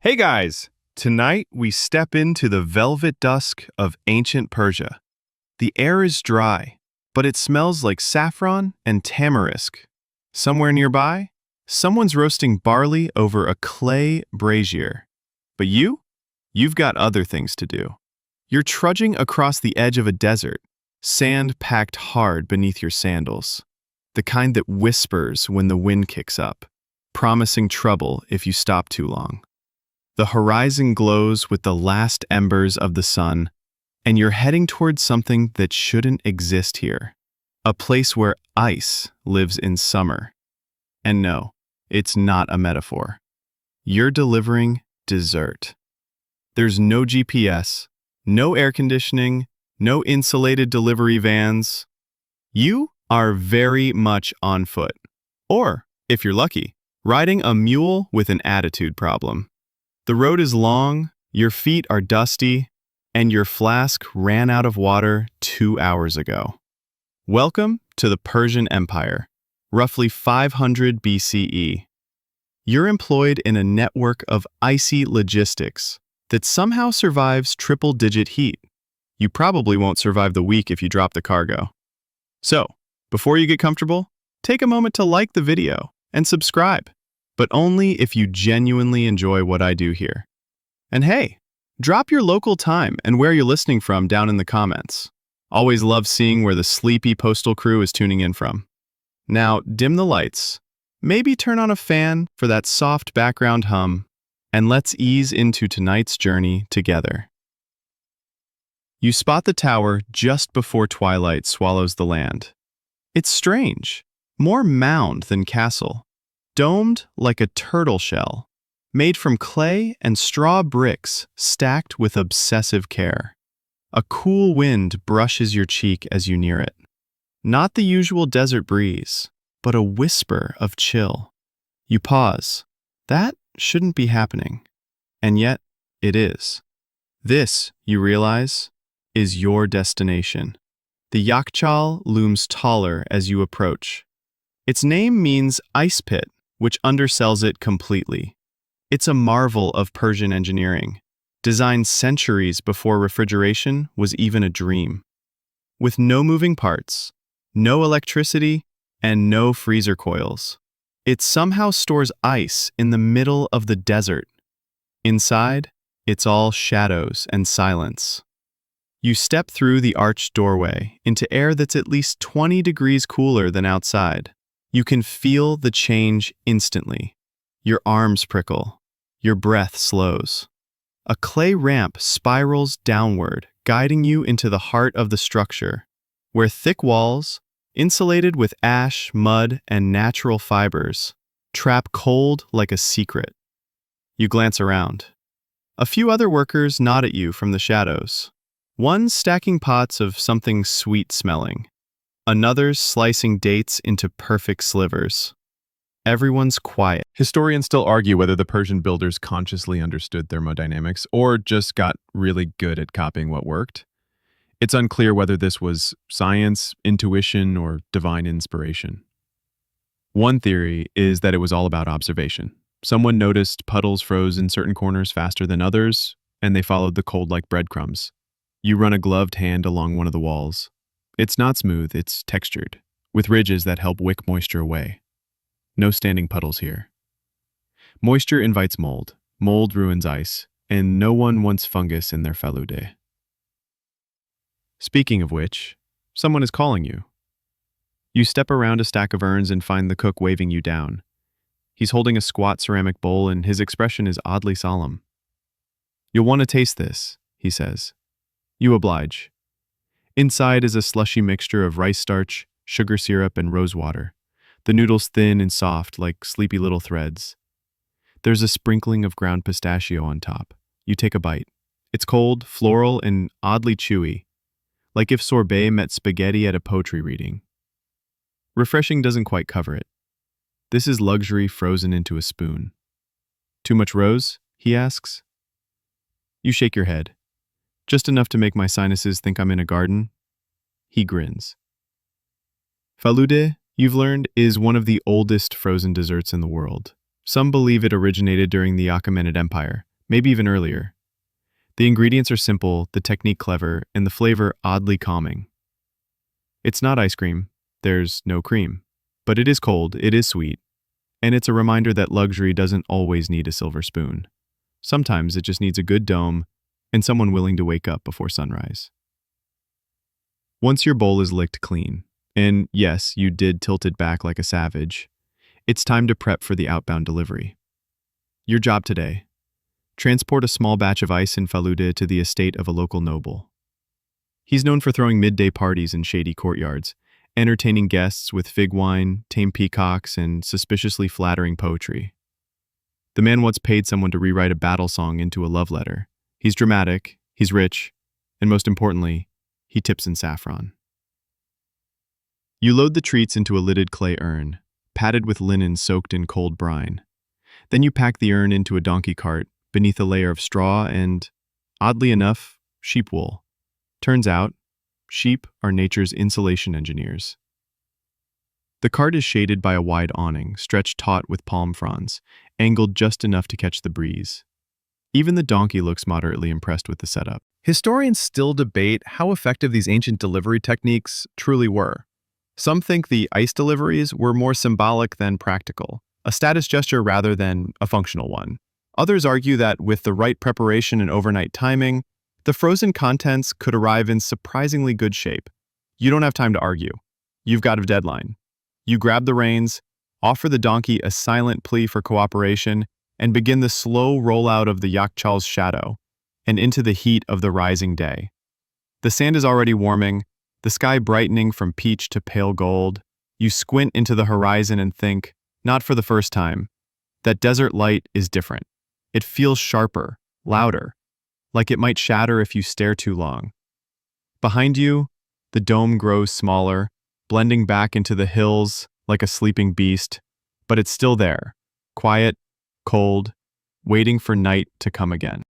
Hey guys! Tonight we step into the velvet dusk of ancient Persia. The air is dry, but it smells like saffron and tamarisk. Somewhere nearby, someone's roasting barley over a clay brazier. But you've got other things to do. You're trudging across the edge of a desert, sand packed hard beneath your sandals. The kind that whispers when the wind kicks up, promising trouble if you stop too long. The horizon glows with the last embers of the sun, and you're heading towards something that shouldn't exist here. A place where ice lives in summer. And no, it's not a metaphor. You're delivering dessert. There's no GPS, no air conditioning, no insulated delivery vans. You are very much on foot. Or, if you're lucky, riding a mule with an attitude problem. The road is long, your feet are dusty, and your flask ran out of water 2 hours ago. Welcome to the Persian Empire, roughly 500 BCE. You're employed in a network of icy logistics that somehow survives triple-digit heat. You probably won't survive the week if you drop the cargo. So, before you get comfortable, take a moment to like the video and subscribe. But only if you genuinely enjoy what I do here. And hey, drop your local time and where you're listening from down in the comments. Always love seeing where the sleepy postal crew is tuning in from. Now, dim the lights, maybe turn on a fan for that soft background hum, and let's ease into tonight's journey together. You spot the tower just before twilight swallows the land. It's strange, more mound than castle. Domed like a turtle shell, made from clay and straw bricks stacked with obsessive care. A cool wind brushes your cheek as you near it. Not the usual desert breeze, but a whisper of chill. You pause. That shouldn't be happening. And yet, it is. This, you realize, is your destination. The yakhchāl looms taller as you approach. Its name means ice pit, which undersells it completely. It's a marvel of Persian engineering, designed centuries before refrigeration was even a dream. With no moving parts, no electricity, and no freezer coils, it somehow stores ice in the middle of the desert. Inside, it's all shadows and silence. You step through the arched doorway into air that's at least 20 degrees cooler than outside. You can feel the change instantly. Your arms prickle. Your breath slows. A clay ramp spirals downward, guiding you into the heart of the structure, where thick walls, insulated with ash, mud, and natural fibers, trap cold like a secret. You glance around. A few other workers nod at you from the shadows. One stacking pots of something sweet-smelling. Another's slicing dates into perfect slivers. Everyone's quiet. Historians still argue whether the Persian builders consciously understood thermodynamics or just got really good at copying what worked. It's unclear whether this was science, intuition, or divine inspiration. One theory is that it was all about observation. Someone noticed puddles froze in certain corners faster than others, and they followed the cold like breadcrumbs. You run a gloved hand along one of the walls. It's not smooth, it's textured, with ridges that help wick moisture away. No standing puddles here. Moisture invites mold, mold ruins ice, and no one wants fungus in their falude. Speaking of which, someone is calling you. You step around a stack of urns and find the cook waving you down. He's holding a squat ceramic bowl and his expression is oddly solemn. "You'll want to taste this," he says. You oblige. Inside is a slushy mixture of rice starch, sugar syrup, and rose water. The noodles thin and soft like sleepy little threads. There's a sprinkling of ground pistachio on top. You take a bite. It's cold, floral, and oddly chewy, like if sorbet met spaghetti at a poetry reading. Refreshing doesn't quite cover it. This is luxury frozen into a spoon. "Too much rose?" he asks. You shake your head. "Just enough to make my sinuses think I'm in a garden." He grins. Falude, you've learned, is one of the oldest frozen desserts in the world. Some believe it originated during the Achaemenid Empire, maybe even earlier. The ingredients are simple, the technique clever, and the flavor oddly calming. It's not ice cream, there's no cream. But it is cold, it is sweet, and it's a reminder that luxury doesn't always need a silver spoon. Sometimes it just needs a good dome and someone willing to wake up before sunrise. Once your bowl is licked clean, and yes, you did tilt it back like a savage, it's time to prep for the outbound delivery. Your job today: transport a small batch of ice and falude to the estate of a local noble. He's known for throwing midday parties in shady courtyards, entertaining guests with fig wine, tame peacocks, and suspiciously flattering poetry. The man once paid someone to rewrite a battle song into a love letter. He's dramatic, he's rich, and most importantly, he tips in saffron. You load the treats into a lidded clay urn, padded with linen soaked in cold brine. Then you pack the urn into a donkey cart beneath a layer of straw and, oddly enough, sheep wool. Turns out, sheep are nature's insulation engineers. The cart is shaded by a wide awning, stretched taut with palm fronds, angled just enough to catch the breeze. Even the donkey looks moderately impressed with the setup. Historians still debate how effective these ancient delivery techniques truly were. Some think the ice deliveries were more symbolic than practical, a status gesture rather than a functional one. Others argue that with the right preparation and overnight timing, the frozen contents could arrive in surprisingly good shape. You don't have time to argue. You've got a deadline. You grab the reins, offer the donkey a silent plea for cooperation, and begin the slow rollout of the yakhchāl's shadow and into the heat of the rising day. The sand is already warming, the sky brightening from peach to pale gold. You squint into the horizon and think, not for the first time, that desert light is different. It feels sharper, louder, like it might shatter if you stare too long. Behind you, the dome grows smaller, blending back into the hills like a sleeping beast, but it's still there, quiet, cold, waiting for night to come again.